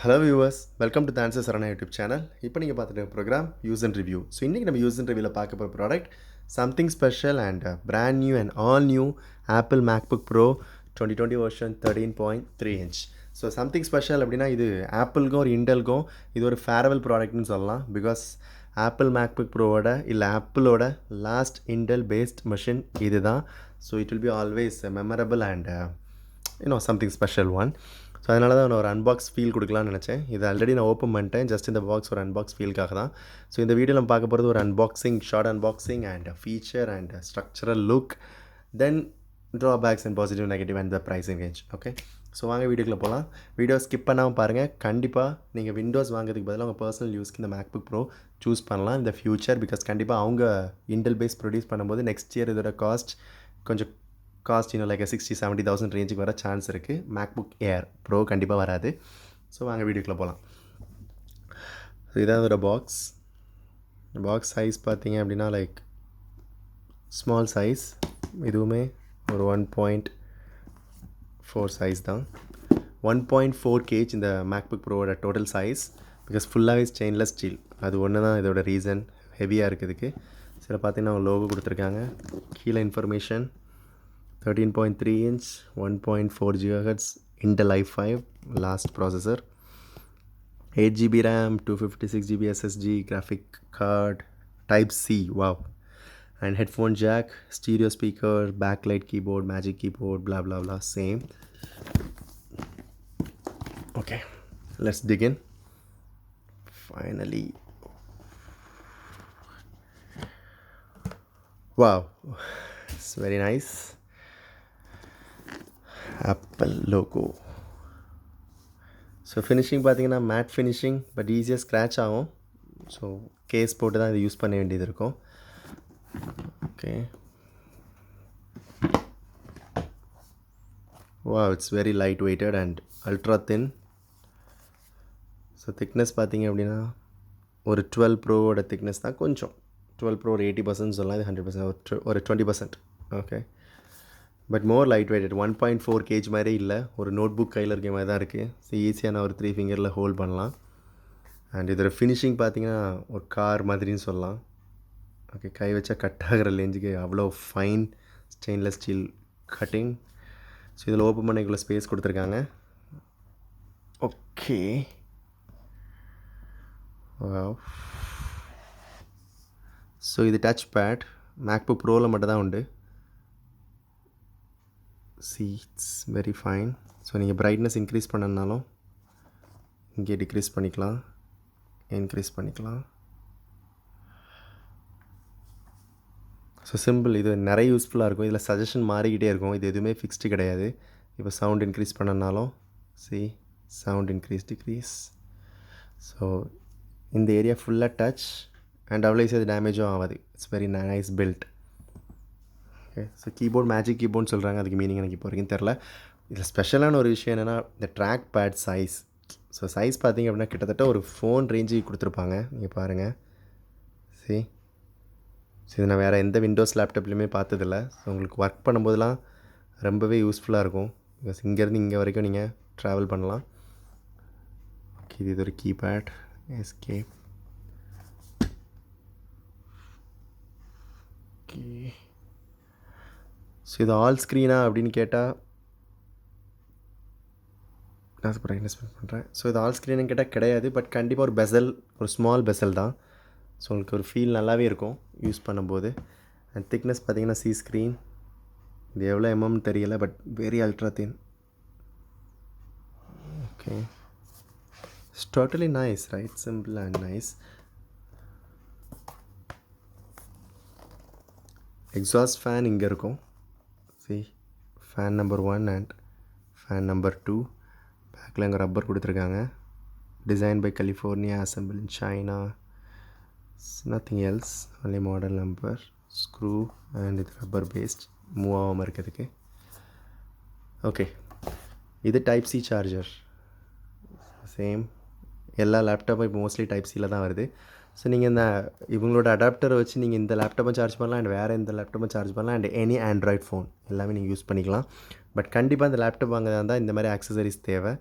Hello viewers, welcome to the Answer Sarana YouTube channel. இப்போ நீங்கள் பார்த்துட்டு program use and review. So இன்றைக்கி நம்ம யூஸ் அண்ட் ரிவ்யூவில் பார்க்க போகிற product something special and brand new and all new Apple MacBook Pro 2020 version 13.3 inch. So something special அப்படின்னா இது ஆப்பிளுக்கும் ஒரு இன்டெல்க்கும் இது ஒரு ஃபேரவல் ப்ராடக்ட்னு சொல்லலாம். பிகாஸ் ஆப்பிள் மேக்புக் ப்ரோவோட இல்லை ஆப்பிளோட லாஸ்ட் இன்டெல் பேஸ்ட் மிஷின் இது தான். So it will be always memorable and something special one. So அதனால தான் நான் ஒரு அன்பாக்ஸ் ஃபீல் கொடுக்கலான்னு நினச்சேன். இது ஆல்ரெடி நான் ஓப்பன் பண்ணிட்டேன். ஜஸ்ட் இந்த பாக்ஸ் ஒரு அன்பாக்ஸ் ஃபீல்காக தான். ஸோ இந்த வீடியோ நம்ம பார்க்க போகிறது ஒரு unboxing, short unboxing and feature and structural look, then drawbacks and positive negative and the pricing range. Okay, so வாங்க வீடியோக்குள்ளே போகலாம். வீடியோ ஸ்கிப் பண்ணாமல் பாருங்கள். கண்டிப்பாக நீங்கள் விண்டோஸ் வாங்குறதுக்கு பதிலாக உங்கள் பர்சனல் யூஸ்க்கு இந்த மேக்புக் ப்ரோ சூஸ் பண்ணலாம் இந்த ஃபியூச்சர். பிகாஸ் கண்டிப்பாக அவங்க இன்டெல் பேஸ் ப்ரொடியூஸ் பண்ணும்போது நெக்ஸ்ட் இயர் இதோட கொஞ்சம் காஸ்ட் லைக் 60,000-70,000 ரேஞ்சுக்கு வர சான்ஸ் இருக்குது. மேக்புக் ஏர் ப்ரோ கண்டிப்பாக வராது. ஸோ வாங்க வீடியோக்குள்ளே போகலாம். ஸோ இதான் ஒரு பாக்ஸ் சைஸ் பார்த்தீங்க அப்படின்னா லைக் ஸ்மால் சைஸ். இதுவுமே ஒரு 1.4 சைஸ் தான். 1.4 kg இந்த மேக்புக் ப்ரோவோட டோட்டல் சைஸ். பிகாஸ் ஃபுல்லாகவே ஸ்டெயின்லெஸ் ஸ்டீல். அது ஒன்று தான் இதோட ரீசன் ஹெவியாக இருக்குதுக்கு. சில பார்த்தீங்கன்னா அவங்க லோகோ கொடுத்துருக்காங்க. கீழே information 13.3 inch 1.4 GHz Intel i5 last processor, 8 GB RAM, 256 GB SSD, graphic card, type C, wow, and headphone jack, stereo speaker, backlight keyboard, magic keyboard, blah blah blah, same. Okay, let's dig in. Finally, wow, it's very nice. Apple logo. So finishing பார்த்தீங்கன்னா matte finishing, but ஈஸியாக scratch ஆகும். So case போட்டு தான் இது use பண்ண வேண்டியது இருக்கும். Okay, wow, it's very light weighted and ultra thin. So thickness பார்த்தீங்க அப்படின்னா ஒரு 12 ப்ரோவோட திக்னஸ் தான். கொஞ்சம் 12 ப்ரோ ஒரு 80% சொல்லலாம். இது 100% ஒரு 20%. Okay, but more light weighted. 1.4 kg மாதிரி இல்லை, ஒரு நோட் புக் கையில் இருக்க மாதிரி தான் இருக்குது. ஸோ ஈஸியாக நான் ஒரு 3 ஃபிங்கரில் ஹோல்ட் பண்ணலாம். அண்ட் இதோட ஃபினிஷிங் பார்த்தீங்கன்னா ஒரு கார் மாதிரின்னு சொல்லலாம். ஓகே, கை வச்சா கட் ஆகிற ரேஞ்சுக்கு அவ்வளோ fine stainless steel cutting. So இதில் ஓப்பன் பண்ணிக்குள்ள ஸ்பேஸ் கொடுத்துருக்காங்க. ஓகே, ஸோ இது டச் பேட் மேக்புக் ப்ரோவில் மட்டும் தான் உண்டு. It's very fine. ஸோ நீங்கள் பிரைட்னஸ் இன்க்ரீஸ் பண்ணனாலும் இங்கே டிக்ரீஸ் பண்ணிக்கலாம், இன்க்ரீஸ் பண்ணிக்கலாம். So simple. இது நிறைய யூஸ்ஃபுல்லாக இருக்கும். இதில் சஜஷன் மாறிக்கிட்டே இருக்கும். இது எதுவுமே ஃபிக்ஸ்டு கிடையாது. இப்போ சவுண்ட் இன்க்ரீஸ் பண்ணனாலும் சவுண்ட் இன்க்ரீஸ் டிக்ரீஸ். ஸோ இந்த ஏரியா ஃபுல்லாக டச் அண்ட் அவ்வளோ ஈஸியாக டேமேஜும் ஆகாது. It's very nice build. Okay, so keyboard magic கீபோர்ட்னு சொல்கிறாங்க. அதுக்கு மீனிங் எனக்கு இப்போ வரைக்கும் தெரில. இதில் ஸ்பெஷலான ஒரு விஷயம் என்னென்னா இந்த track pad size. So size பார்த்திங்க அப்படின்னா கிட்டத்தட்ட ஒரு ஃபோன் ரேஞ்சுக்கு கொடுத்துருப்பாங்க. நீங்கள் பாருங்கள். ஸோ இது நான் வேறு எந்த விண்டோஸ் லேப்டாப்லேயுமே பார்த்ததில்ல. ஸோ உங்களுக்கு ஒர்க் பண்ணும்போதெல்லாம் ரொம்பவே யூஸ்ஃபுல்லாக இருக்கும். பிகாஸ் இங்கேருந்து இங்கே வரைக்கும் நீங்கள் ட்ராவல் பண்ணலாம். ஓகே, இது ஒரு கீபேட். எஸ்கேப். ஓகே, ஸோ இது ஆல் ஸ்க்ரீனா அப்படின்னு கேட்டால் நான் பிரைட்னஸ் பண்ணுறேன். ஸோ இது ஆல் ஸ்க்ரீனு கேட்டால் கிடையாது. பட் கண்டிப்பாக ஒரு பெசல், ஒரு ஸ்மால் பெசல் தான். ஸோ உங்களுக்கு ஒரு ஃபீல் நல்லாவே இருக்கும் யூஸ் பண்ணும்போது. அண்ட் திக்னஸ் பார்த்தீங்கன்னா ஸ்க்ரீன். இது எவ்வளோ எம்எம்னு தெரியலை, but very ultra thin. Okay, it's totally nice, right? Simple and nice. Exhaust fan இங்கே இருக்கும். Fan number 1 and fan number 2. பேக்கில் அங்கே ரப்பர் கொடுத்துருக்காங்க. Design by California, assemble in China. Nothing else, only model number, screw and இது rubber paste, move ஆகாமல் இருக்கிறதுக்கு. Okay, இது type C charger. Same எல்லா லேப்டாப்பும் இப்போ மோஸ்ட்லி டைப் சியில் தான் வருது. ஸோ நீங்கள் இந்த இவங்களோட அடாப்டரை வச்சு நீங்கள் இந்த லேப்டாப்பை சார்ஜ் பண்ணலாம் அண்ட் வேறு எந்த லேப்டாப்பை சார்ஜ் பண்ணலாம் அண்ட் எனி ஆண்ட்ராய்ட் ஃபோன் எல்லாமே நீங்கள் யூஸ் பண்ணிக்கலாம். பட் கண்டிப்பாக இந்த லேப்டாப் வாங்குறதா இருந்தால் இந்த மாதிரி ஆக்சசரிஸ் தேவை.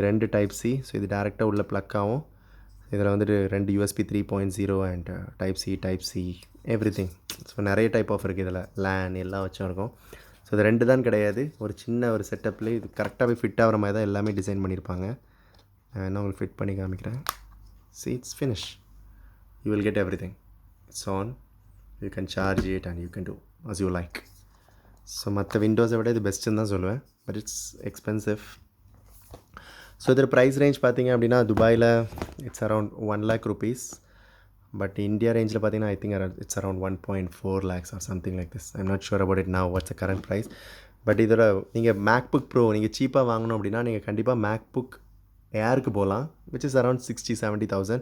ரெண்டு டைப் சி. ஸோ இது டேரெக்டாக உள்ள ப்ளக் ஆகும். இதில் வந்துட்டு 2 USB 3.0 and type C everything. So நிறைய டைப் ஆஃப் இருக்குது இதில், லேன் எல்லாம் வச்சும் இருக்கும். ஸோ இது 2 தான் கிடையாது, ஒரு சின்ன ஒரு செட்டப்லேயே இது கரெக்டாகவே ஃபிட் ஆகிற மாதிரி தான் எல்லாமே டிசைன் பண்ணியிருப்பாங்க. நான் என்ன உங்களுக்கு ஃபிட் பண்ணி காமிக்கிறேன். It's finish. You will get everything. It's on. You can charge it and you can do as you like. So மற்ற விண்டோஸை விட இது பெஸ்ட்டுன்னு தான் சொல்லுவேன், பட் இட்ஸ் எக்ஸ்பென்சிவ். ஸோ இதில் ப்ரைஸ் ரேஞ்ச் பார்த்தீங்க அப்படின்னா துபாயில் it's around 1 lakh rupees. But India ரேஞ்சில் பார்த்தீங்கன்னா I think it's around 1.4 lakhs or something like this. I'm not sure about it now what's the current price. But இதோட நீங்கள் MacBook bro நீங்கள் சீப்பாக வாங்கணும் அப்படின்னா நீங்கள் கண்டிப்பாக மேக்புக் ஏருக்கு போகலாம், which is around 60,000-70,000.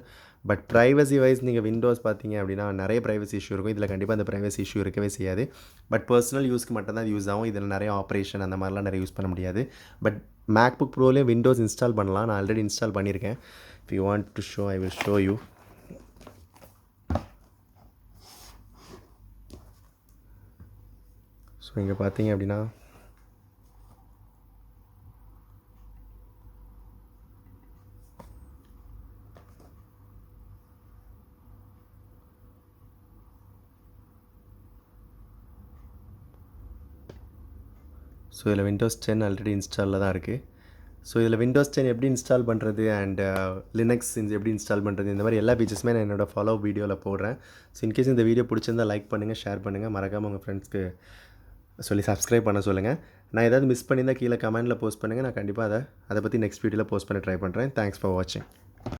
But privacy wise நீங்கள் விண்டோஸ் பார்த்தீங்க அப்படின்னா நிறைய ப்ரைவசி இஷ்யூ இருக்கும். இதில் கண்டிப்பாக அந்த ப்ரைவசி இஷ்யூ இருக்கவே செய்யாது. பட் பர்சனல் யூஸ்க்கு மட்டும்தான் அது யூஸ் ஆகும். இதில் நிறைய ஆப்ரேஷன் அந்த மாதிரிலாம் நிறைய யூஸ் பண்ண முடியாது. பட் மேக்புக் ப்ரோலேயே விண்டோஸ் இன்ஸ்டால் பண்ணலாம். நான் ஆல்ரெடி இன்ஸ்டால் பண்ணியிருக்கேன். If you want to show I will show you. So இங்கே பார்த்தீங்க அப்படின்னா ஸோ இதில் விண்டோஸ் 10 ஆல்ரெடி இன்ஸ்டாலில் தான் இருக்குது. ஸோ இதில் விண்டோஸ் 10 எப்படி இன்ஸ்டால் பண்ணுறது அண்ட் லினக்ஸ் எப்படி இன்ஸ்டால் பண்ணுறது, இந்த மாதிரி எல்லா ஃபீச்சர்ஸுமே நான் என்னோடய ஃபாலோ வீடியோவில் போடுறேன். ஸோ இன்கேஸ் இந்த வீடியோ பிடிச்சிருந்தால் லைக் பண்ணுங்கள், ஷேர் பண்ணுங்கள், மறக்காமல் உங்கள் ஃப்ரெண்ட்ஸ்க்கு சொல்லி சப்ஸ்கிரைப் பண்ண சொல்லுங்கள். நான் ஏதாவது மிஸ் பண்ணியிருந்தால் கீழே கமெண்ட்டில் போஸ்ட் பண்ணுங்கள். நான் கண்டிப்பாக அதை பற்றி நெக்ஸ்ட் வீடியோவில் போஸ்ட் பண்ண ட்ரை பண்ணுறேன். தேங்க்ஸ் ஃபார் வாட்சிங்.